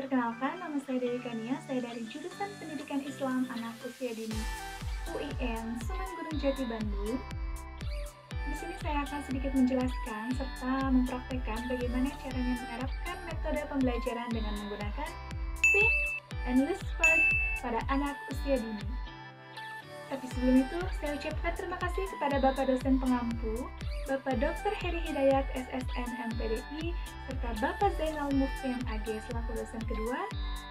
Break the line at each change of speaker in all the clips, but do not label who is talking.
Perkenalkan, nama saya Dewi Kania, saya dari jurusan Pendidikan Islam Anak Usia Dini UIN Sunan Gunung Jati, Bandung. Di sini saya akan sedikit menjelaskan serta mempraktekkan bagaimana caranya menerapkan metode pembelajaran dengan menggunakan Think and Learn pada anak usia dini. Tapi sebelum itu, saya ucapkan terima kasih kepada Bapak dosen pengampu, Bapak Dr. Heri Hidayat, SSN MPDI, serta Bapak Zainal Mufti MAG selaku dosen kedua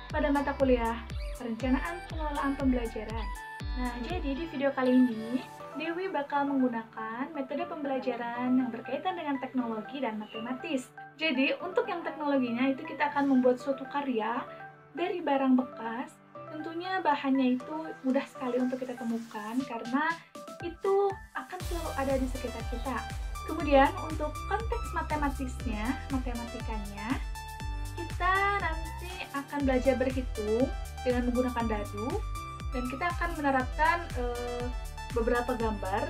pada mata kuliah Perencanaan Pengelolaan Pembelajaran. Nah, jadi di video kali ini, Dewi bakal menggunakan metode pembelajaran yang berkaitan dengan teknologi dan matematis. Jadi, untuk yang teknologinya itu kita akan membuat suatu karya dari barang bekas. Tentunya bahannya itu mudah sekali untuk kita temukan karena itu akan selalu ada di sekitar kita. Kemudian untuk konteks matematikanya, kita nanti akan belajar berhitung dengan menggunakan dadu dan kita akan menerapkan beberapa gambar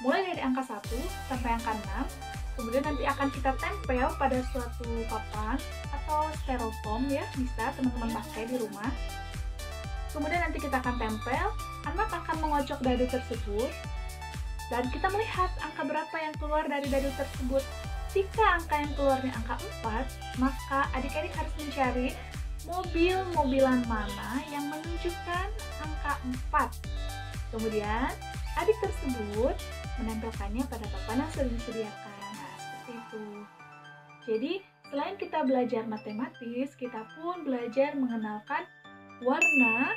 mulai dari angka 1 sampai angka 6. Kemudian nanti akan kita tempel pada suatu papan atau styrofoam ya, bisa teman-teman pakai di rumah. Kemudian nanti kita akan tempel, anak akan mengocok dadu tersebut dan kita melihat angka berapa yang keluar dari dadu tersebut. Jika angka yang keluarnya angka 4, maka adik-adik harus mencari mobil-mobilan mana yang menunjukkan angka 4. Kemudian adik tersebut menempelkannya pada papan yang sudah disediakan. Nah, seperti itu. Jadi, selain kita belajar matematis, kita pun belajar mengenalkan warna,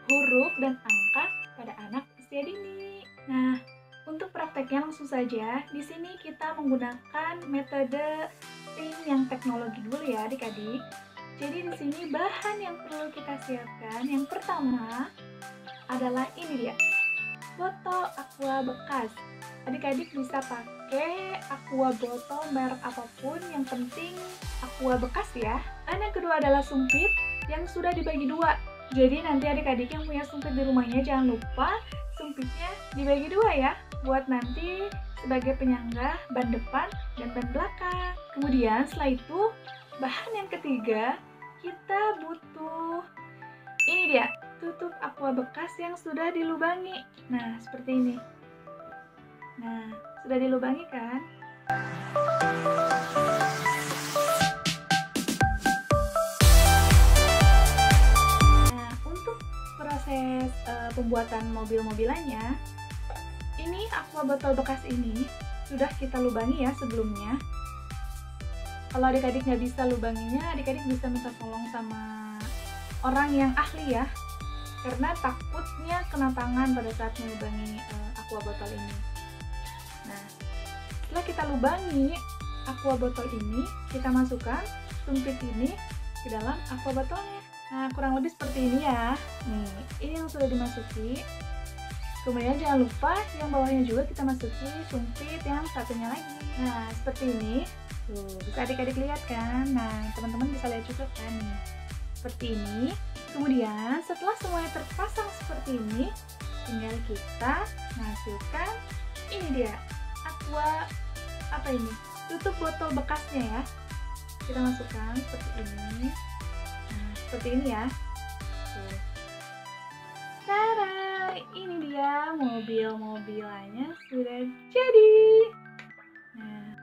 huruf, dan angka pada anak usia dini. Nah, untuk prakteknya langsung saja. Di sini kita menggunakan metode Think yang teknologi dulu ya, adik-adik. Jadi di sini bahan yang perlu kita siapkan, yang pertama adalah ini dia, botol aqua bekas. Adik-adik bisa pakai aqua botol merek apapun, yang penting aqua bekas ya. Dan yang kedua adalah sumpit yang sudah dibagi dua. Jadi nanti adik-adik yang punya sumpit di rumahnya jangan lupa sumpitnya dibagi dua ya, buat nanti sebagai penyangga ban depan dan ban belakang. Kemudian setelah itu bahan yang ketiga kita butuh ini dia, tutup aqua bekas yang sudah dilubangi. Nah, seperti ini. Nah, sudah dilubangi kan? Proses pembuatan mobil-mobilannya, ini aqua botol bekas ini sudah kita lubangi ya sebelumnya. Kalau adik-adik nggak bisa lubanginya, adik-adik bisa minta tolong sama orang yang ahli ya, karena takutnya kena tangan pada saat melubangi aqua botol ini. Nah, setelah kita lubangi aqua botol ini, kita masukkan sumpit ini ke dalam aqua botolnya. Nah, kurang lebih seperti ini ya. Nih, ini yang sudah dimasuki. Kemudian jangan lupa yang bawahnya juga kita masuki sumpit yang satunya lagi. Nah, seperti ini. Tuh, bisa adik-adik lihat kan? Nah, teman-teman bisa lihat juga kan nih. Seperti ini. Kemudian, setelah semuanya terpasang seperti ini, tinggal kita masukkan ini dia, aqua apa ini? Tutup botol bekasnya ya. Kita masukkan seperti ini. Seperti ini ya. Tada, ini dia mobil-mobilannya sudah jadi.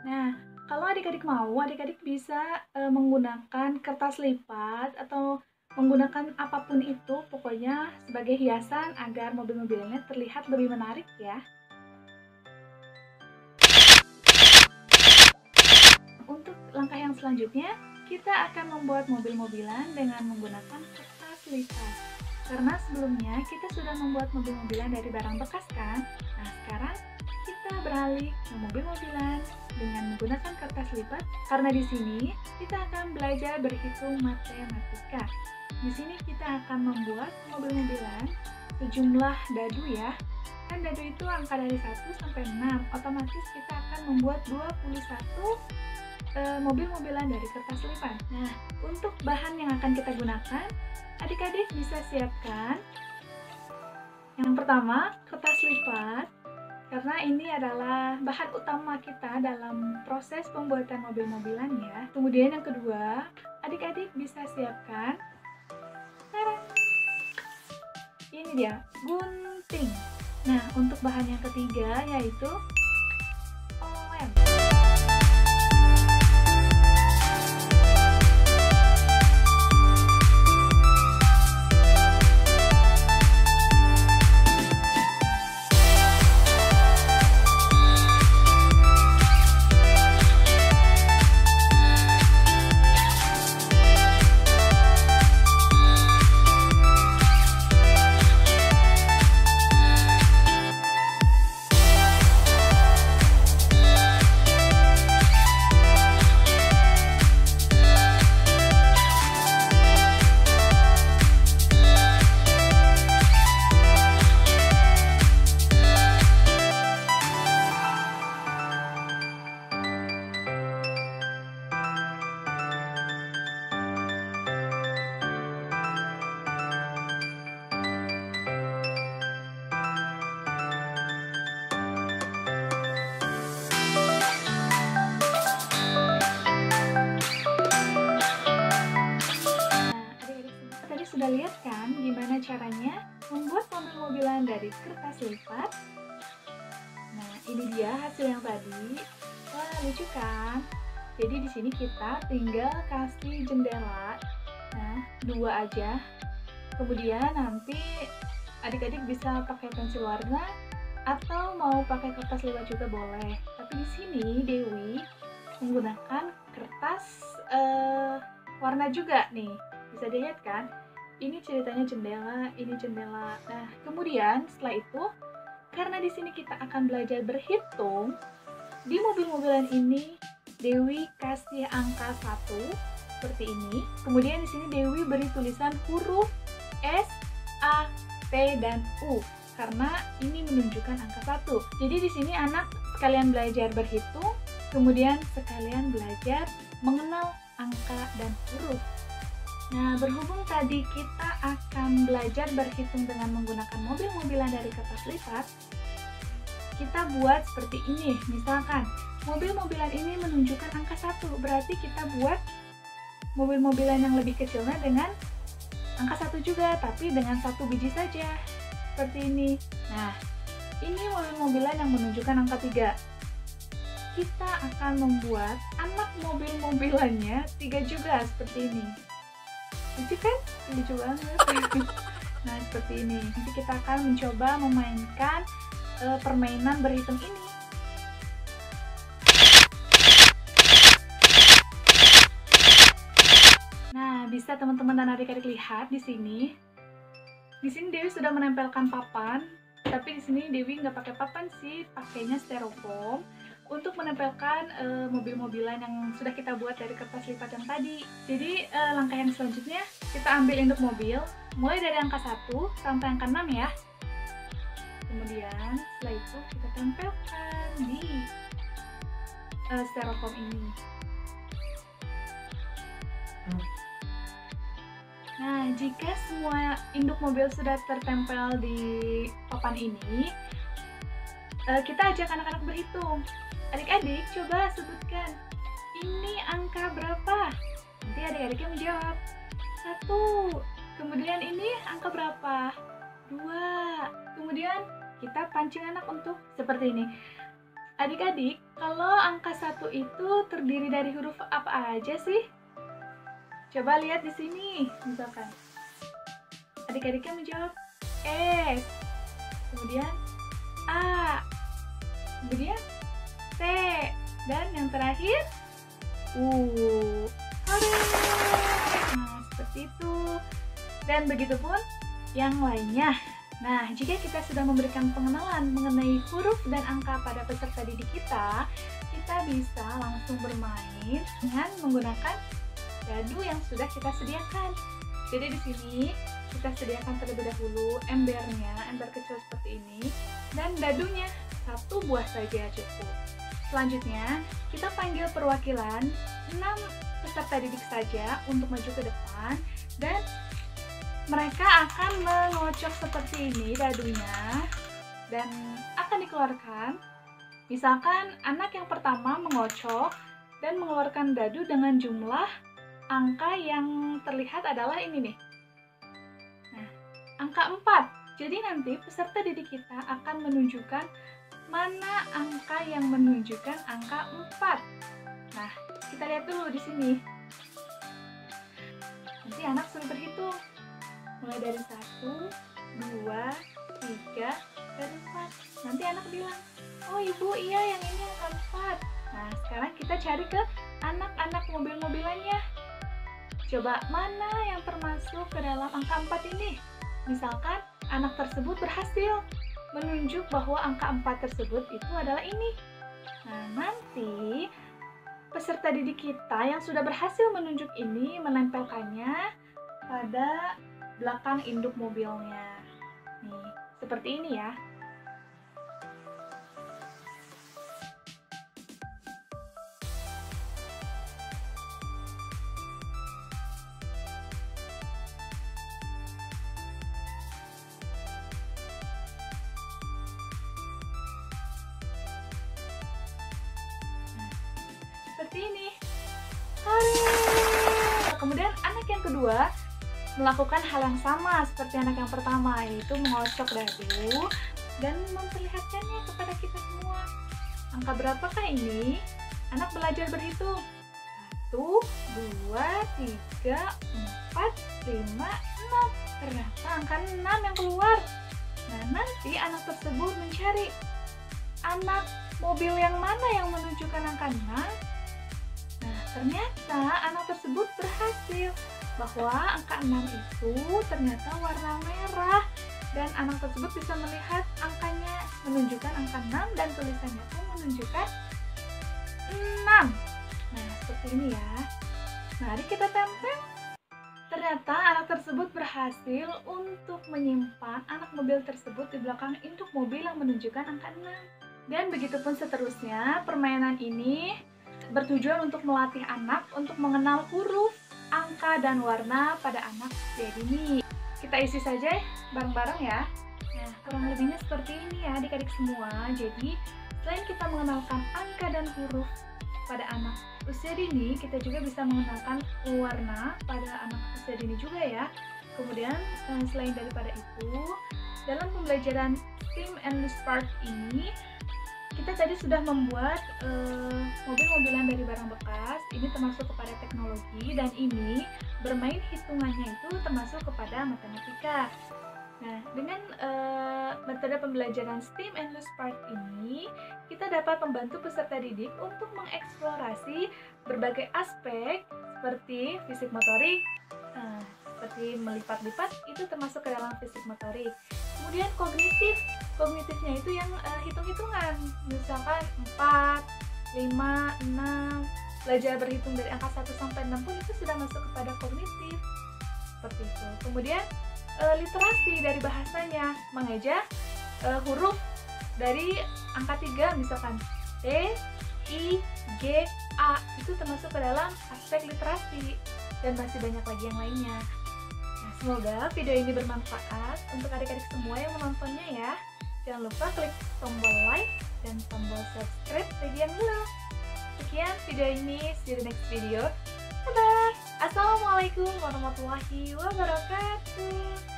Nah, kalau adik-adik mau, adik-adik bisa menggunakan kertas lipat atau menggunakan apapun itu, pokoknya sebagai hiasan agar mobil-mobilannya terlihat lebih menarik ya. Untuk langkah yang selanjutnya, kita akan membuat mobil-mobilan dengan menggunakan kertas lipat. Karena sebelumnya kita sudah membuat mobil-mobilan dari barang bekas kan? Nah, sekarang kita beralih ke mobil-mobilan dengan menggunakan kertas lipat. Karena di sini kita akan belajar berhitung matematika. Di sini kita akan membuat mobil-mobilan sejumlah dadu ya. Kan dadu itu angka dari 1 sampai 6. Otomatis kita akan membuat 21 mobil-mobilan dari kertas lipat. Nah, untuk bahan yang akan kita gunakan, adik-adik bisa siapkan yang pertama, kertas lipat, karena ini adalah bahan utama kita dalam proses pembuatan mobil-mobilan ya. Kemudian yang kedua, adik-adik bisa siapkan. Tarang! Ini dia, gunting. Nah, untuk bahan yang ketiga yaitu lem. Sudah lihat kan gimana caranya membuat mobil-mobilan dari kertas lipat? Nah, ini dia hasil yang tadi. Wah, lucu kan? Jadi di sini kita tinggal kasih jendela. Nah, 2 aja. Kemudian nanti adik-adik bisa pakai pensil warna atau mau pakai kertas lipat juga boleh. Tapi di sini Dewi menggunakan kertas warna juga nih. Bisa dilihat kan? Ini ceritanya jendela, ini jendela. Nah, kemudian setelah itu, karena di sini kita akan belajar berhitung, di mobil-mobilan ini Dewi kasih angka 1 seperti ini. Kemudian di sini Dewi beri tulisan huruf S, A, T, dan U karena ini menunjukkan angka 1. Jadi di sini anak sekalian belajar berhitung, kemudian sekalian belajar mengenal angka dan huruf. Nah, berhubung tadi kita akan belajar berhitung dengan menggunakan mobil-mobilan dari kertas lipat, kita buat seperti ini. Misalkan, mobil-mobilan ini menunjukkan angka 1, berarti kita buat mobil-mobilan yang lebih kecilnya dengan angka 1 juga, tapi dengan 1 biji saja. Seperti ini. Nah, ini mobil-mobilan yang menunjukkan angka 3. Kita akan membuat anak mobil-mobilannya 3 juga, seperti ini. Lucu kan? Lucu banget. Nah, seperti ini. Nanti kita akan mencoba memainkan permainan berhitung ini. Nah, bisa teman-teman dan adik-adik lihat di sini. Di sini Dewi sudah menempelkan papan, tapi di sini Dewi nggak pakai papan sih, pakainya styrofoam untuk menempelkan mobil-mobilan yang sudah kita buat dari kertas lipat yang tadi. Jadi langkah yang selanjutnya kita ambil induk mobil mulai dari angka 1 sampai angka 6 ya. Kemudian setelah itu kita tempelkan di styrofoam ini. Nah, jika semua induk mobil sudah tertempel di papan ini, kita ajak anak-anak berhitung. Adik-adik, coba sebutkan, ini angka berapa? Nanti adik-adiknya menjawab, 1. Kemudian ini angka berapa? 2. Kemudian kita pancing anak untuk seperti ini. Adik-adik, kalau angka 1 itu terdiri dari huruf apa aja sih? Coba lihat di sini, misalkan. Adik-adiknya menjawab S. Kemudian A. Kemudian T, dan yang terakhir U. Nah, seperti itu. Dan begitupun yang lainnya. Nah, jika kita sudah memberikan pengenalan mengenai huruf dan angka pada peserta didik kita bisa langsung bermain dengan menggunakan dadu yang sudah kita sediakan. Jadi di sini kita sediakan terlebih dahulu embernya, ember kecil seperti ini, dan dadunya 1 buah saja cukup. Selanjutnya, kita panggil perwakilan 6 peserta didik saja untuk maju ke depan, dan mereka akan mengocok seperti ini dadunya dan akan dikeluarkan. Misalkan anak yang pertama mengocok dan mengeluarkan dadu dengan jumlah angka yang terlihat adalah ini nih. Nah, angka 4. Jadi nanti peserta didik kita akan menunjukkan mana angka yang menunjukkan angka 4. Nah, kita lihat dulu di sini. Nanti anak suruh berhitung. Mulai dari 1, 2, 3, dan 4. Nanti anak bilang, oh ibu, iya yang ini angka 4. Nah, sekarang kita cari ke anak-anak mobil-mobilannya. Coba mana yang termasuk ke dalam angka 4 ini? Misalkan anak tersebut berhasil menunjuk bahwa angka 4 tersebut itu adalah ini. Nah, nanti peserta didik kita yang sudah berhasil menunjuk ini menempelkannya pada belakang induk mobilnya. Nih, seperti ini ya. Seperti ini. Kemudian anak yang kedua melakukan hal yang sama seperti anak yang pertama, yaitu mengocok dadu dan memperlihatkannya kepada kita semua. Angka berapakah ini? Anak belajar berhitung. 1, 2, 3, 4, 5, 6. Ternyata angka 6 yang keluar. Nah, nanti anak tersebut mencari anak mobil yang mana yang menunjukkan angka 6. Nah, ternyata anak tersebut berhasil bahwa angka 6 itu ternyata warna merah dan anak tersebut bisa melihat angkanya menunjukkan angka 6 dan tulisannya pun menunjukkan 6. Nah, seperti ini ya. Mari kita tempel. Ternyata anak tersebut berhasil untuk menyimpan anak mobil tersebut di belakang induk mobil yang menunjukkan angka 6. Dan begitupun seterusnya, permainan ini bertujuan untuk melatih anak untuk mengenal huruf, angka, dan warna pada anak usia dini. Kita isi saja bareng-bareng ya. Nah, kurang lebihnya seperti ini ya adik-adik semua. Jadi, selain kita mengenalkan angka dan huruf pada anak usia dini, kita juga bisa mengenalkan warna pada anak usia dini juga ya. Kemudian, selain daripada itu, dalam pembelajaran STEAM and Loose Parts ini, kita tadi sudah membuat mobil-mobilan dari barang bekas. Ini termasuk kepada teknologi dan ini bermain hitungannya itu termasuk kepada matematika. Nah, dengan metode pembelajaran STEAM and Loose Parts ini, kita dapat membantu peserta didik untuk mengeksplorasi berbagai aspek seperti fisik motorik, seperti melipat-lipat itu termasuk ke dalam fisik motorik. Kemudian kognitifnya itu yang hitung-hitungan, misalkan 4, 5, 6, belajar berhitung dari angka 1 sampai 6 pun itu sudah masuk kepada kognitif, seperti itu. Kemudian literasi dari bahasanya, mengeja huruf dari angka 3, misalkan T, I, G, A, itu termasuk ke dalam aspek literasi, dan masih banyak lagi yang lainnya. Nah, semoga video ini bermanfaat untuk adik-adik semua yang menontonnya ya. Jangan lupa klik tombol like dan tombol subscribe bagi yang belum. Sekian video ini, see you the next video. Bye-bye. Assalamualaikum warahmatullahi wabarakatuh.